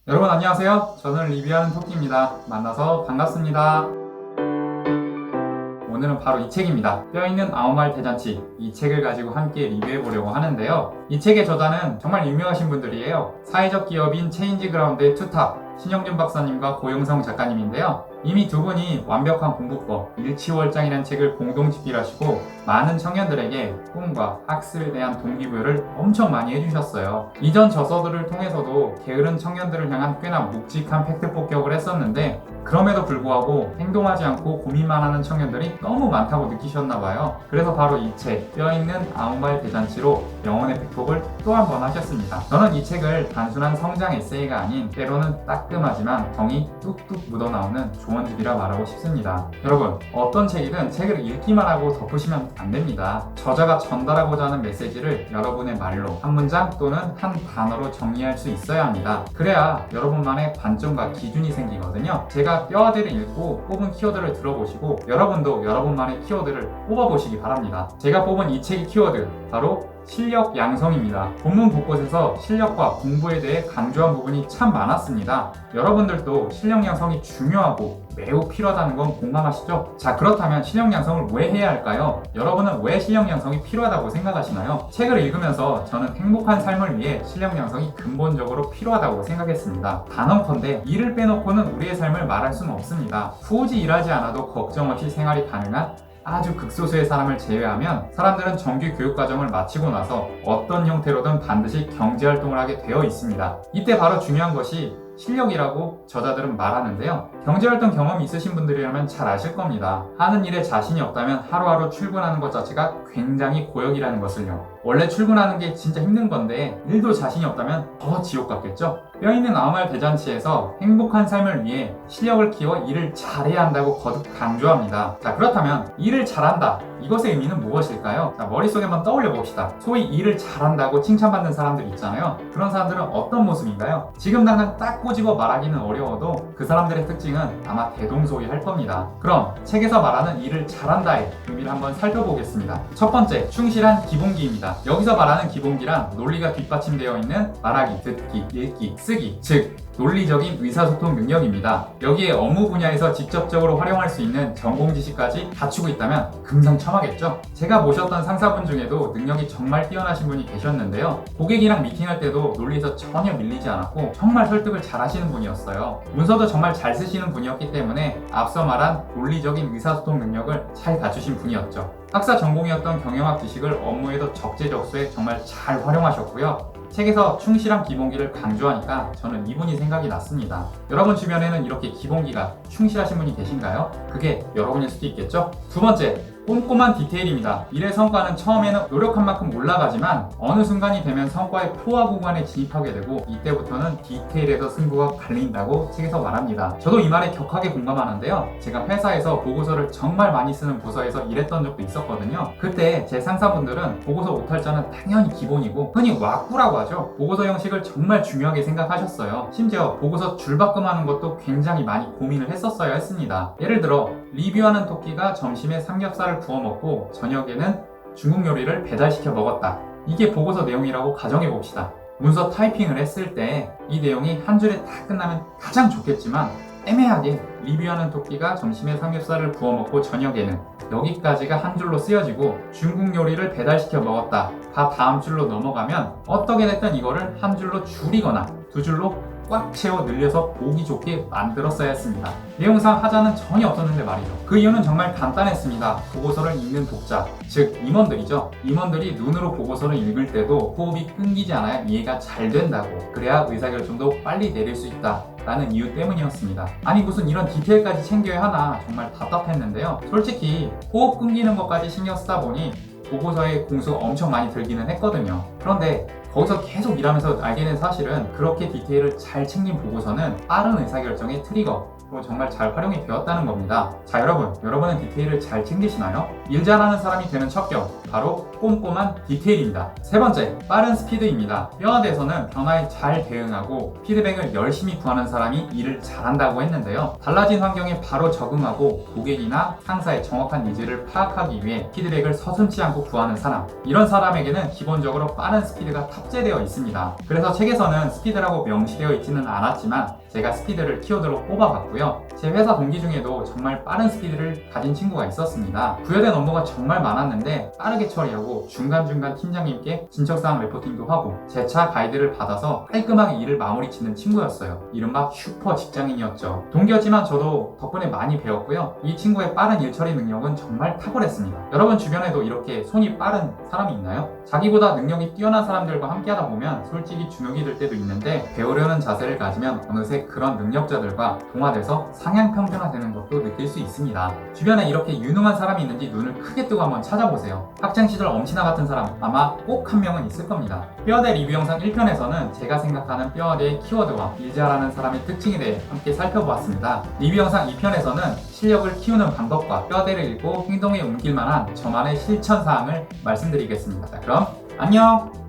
여러분 안녕하세요. 저는 리뷰하는 토끼입니다. 만나서 반갑습니다. 오늘은 바로 이 책입니다. 뼈있는 아무 말 대잔치, 이 책을 가지고 함께 리뷰해 보려고 하는데요. 이 책의 저자는 정말 유명하신 분들이에요. 사회적 기업인 체인지그라운드의 투탑 신영준 박사님과 고영성 작가님인데요. 이미 두 분이 완벽한 공부법, 일치월장이라는 책을 공동 집필하시고 많은 청년들에게 꿈과 학습에 대한 동기부여를 엄청 많이 해주셨어요. 이전 저서들을 통해서도 게으른 청년들을 향한 꽤나 묵직한 팩트 폭격을 했었는데 그럼에도 불구하고 행동하지 않고 고민만 하는 청년들이 너무 많다고 느끼셨나봐요. 그래서 바로 이 책, 뼈있는 아무 말 대잔치로 영혼의 팩폭을 또 한 번 하셨습니다. 저는 이 책을 단순한 성장 에세이가 아닌 때로는 따끔하지만 정이 뚝뚝 묻어나오는 조언집이라 말하고 싶습니다. 여러분, 어떤 책이든 책을 읽기만 하고 덮으시면 안 됩니다. 저자가 전달하고자 하는 메시지를 여러분의 말로 한 문장 또는 한 단어로 정리할 수 있어야 합니다. 그래야 여러분만의 관점과 기준이 생기거든요. 제가 뼈아들을 읽고 뽑은 키워드를 들어보시고 여러분도 여러분만의 키워드를 뽑아보시기 바랍니다. 제가 뽑은 이 책의 키워드 바로 실력 양성입니다. 본문 곳곳에서 실력과 공부에 대해 강조한 부분이 참 많았습니다. 여러분들도 실력 양성이 중요하고 매우 필요하다는 건 공감하시죠? 자, 그렇다면 실력 양성을 왜 해야 할까요? 여러분은 왜 실력 양성이 필요하다고 생각하시나요? 책을 읽으면서 저는 행복한 삶을 위해 실력 양성이 근본적으로 필요하다고 생각했습니다. 단언컨대 일을 빼놓고는 우리의 삶을 말할 수는 없습니다. 굳이 일하지 않아도 걱정 없이 생활이 가능한 아주 극소수의 사람을 제외하면 사람들은 정규 교육과정을 마치고 나서 어떤 형태로든 반드시 경제활동을 하게 되어 있습니다. 이때 바로 중요한 것이 실력이라고 저자들은 말하는데요. 경제활동 경험이 있으신 분들이라면 잘 아실 겁니다. 하는 일에 자신이 없다면 하루하루 출근하는 것 자체가 굉장히 고역이라는 것을요. 원래 출근하는 게 진짜 힘든 건데 일도 자신이 없다면 더 지옥 같겠죠? 뼈있는 아무 말 대잔치에서 행복한 삶을 위해 실력을 키워 일을 잘해야 한다고 거듭 강조합니다. 자, 그렇다면 일을 잘한다, 이것의 의미는 무엇일까요? 자, 머릿속에 한번 떠올려 봅시다. 소위 일을 잘한다고 칭찬받는 사람들 있잖아요. 그런 사람들은 어떤 모습인가요? 지금 당장 딱 꼬집어 말하기는 어려워도 그 사람들의 특징은 아마 대동소이할 겁니다. 그럼 책에서 말하는 일을 잘한다의 의미를 한번 살펴보겠습니다. 첫 번째, 충실한 기본기입니다. 여기서 말하는 기본기란 논리가 뒷받침되어 있는 말하기, 듣기, 읽기, 쓰기, 즉 논리적인 의사소통 능력입니다. 여기에 업무 분야에서 직접적으로 활용할 수 있는 전공 지식까지 갖추고 있다면 금상첨화겠죠? 제가 모셨던 상사분 중에도 능력이 정말 뛰어나신 분이 계셨는데요. 고객이랑 미팅할 때도 논리에서 전혀 밀리지 않았고 정말 설득을 잘 하시는 분이었어요. 문서도 정말 잘 쓰시는 분이었기 때문에 앞서 말한 논리적인 의사소통 능력을 잘 갖추신 분이었죠. 학사 전공이었던 경영학 지식을 업무에도 적재적소에 정말 잘 활용하셨고요. 책에서 충실한 기본기를 강조하니까 저는 이분이 생각이 났습니다. 여러분 주변에는 이렇게 기본기가 충실하신 분이 계신가요? 그게 여러분일 수도 있겠죠? 두 번째, 꼼꼼한 디테일입니다. 일의 성과는 처음에는 노력한 만큼 올라가지만 어느 순간이 되면 성과의 포화 구간에 진입하게 되고 이때부터는 디테일에서 승부가 갈린다고 책에서 말합니다. 저도 이 말에 격하게 공감하는데요. 제가 회사에서 보고서를 정말 많이 쓰는 부서에서 일했던 적도 있었거든요. 그때 제 상사분들은 보고서 오탈자는 당연히 기본이고 흔히 왁구라고 하죠. 보고서 형식을 정말 중요하게 생각하셨어요. 심지어 보고서 줄바꿈하는 것도 굉장히 많이 고민을 했었어야 했습니다. 예를 들어 리뷰하는 토끼가 점심에 삼겹살을 구워 먹고 저녁에는 중국 요리를 배달시켜 먹었다. 이게 보고서 내용이라고 가정해 봅시다. 문서 타이핑을 했을 때 이 내용이 한 줄에 다 끝나면 가장 좋겠지만 애매하게 리뷰하는 토끼가 점심에 삼겹살을 구워 먹고 저녁에는 여기까지가 한 줄로 쓰여지고 중국 요리를 배달시켜 먹었다 다 다음 줄로 넘어가면 어떻게 됐든 이거를 한 줄로 줄이거나 두 줄로 꽉 채워 늘려서 보기 좋게 만들었어야 했습니다. 내용상 하자는 전혀 없었는데 말이죠. 그 이유는 정말 간단했습니다. 보고서를 읽는 독자, 즉 임원들이죠. 임원들이 눈으로 보고서를 읽을 때도 호흡이 끊기지 않아야 이해가 잘 된다고, 그래야 의사결정도 빨리 내릴 수 있다 라는 이유 때문이었습니다. 아니 무슨 이런 디테일까지 챙겨야 하나 정말 답답했는데요. 솔직히 호흡 끊기는 것까지 신경 쓰다 보니 보고서에 공수가 엄청 많이 들기는 했거든요. 그런데 거기서 계속 일하면서 알게 된 사실은 그렇게 디테일을 잘 챙긴 보고서는 빠른 의사결정의 트리거로 정말 잘 활용이 되었다는 겁니다. 자, 여러분은 디테일을 잘 챙기시나요? 일 잘하는 사람이 되는 첫 경, 바로 꼼꼼한 디테일입니다. 세 번째, 빠른 스피드입니다. 뼈아대에서는 변화에 잘 대응하고 피드백을 열심히 구하는 사람이 일을 잘한다고 했는데요. 달라진 환경에 바로 적응하고 고객이나 상사의 정확한 니즈를 파악하기 위해 피드백을 서슴지 않고 구하는 사람, 이런 사람에게는 기본적으로 빠른 스피드가 탑재되어 있습니다. 그래서 책에서는 스피드라고 명시되어 있지는 않았지만 제가 스피드를 키워드로 뽑아봤고요. 제 회사 동기 중에도 정말 빠른 스피드를 가진 친구가 있었습니다. 부여된 업무가 정말 많았는데 빠르게 처리하고 중간중간 팀장님께 진척사항 레포팅도 하고 제 차 가이드를 받아서 깔끔하게 일을 마무리 짓는 친구였어요. 이른바 슈퍼 직장인이었죠. 동기였지만 저도 덕분에 많이 배웠고요. 이 친구의 빠른 일 처리 능력은 정말 탁월했습니다. 여러분 주변에도 이렇게 손이 빠른 사람이 있나요? 자기보다 능력이 뛰어난 사람들과 함께하다 보면 솔직히 주눅이 들 때도 있는데 배우려는 자세를 가지면 어느새 그런 능력자들과 동화돼서 상향평준화되는 것도 느낄 수 있습니다. 주변에 이렇게 유능한 사람이 있는지 눈을 크게 뜨고 한번 찾아보세요. 학창시절 엄친아 같은 사람 아마 꼭 한 명은 있을 겁니다. 뼈아대 리뷰 영상 1편에서는 제가 생각하는 뼈아대의 키워드와 일 잘하는 사람의 특징에 대해 함께 살펴보았습니다. 리뷰 영상 2편에서는 실력을 키우는 방법과 뼈아대를 읽고 행동에 옮길 만한 저만의 실천사항을 말씀드리겠습니다. 자, 그럼 안녕!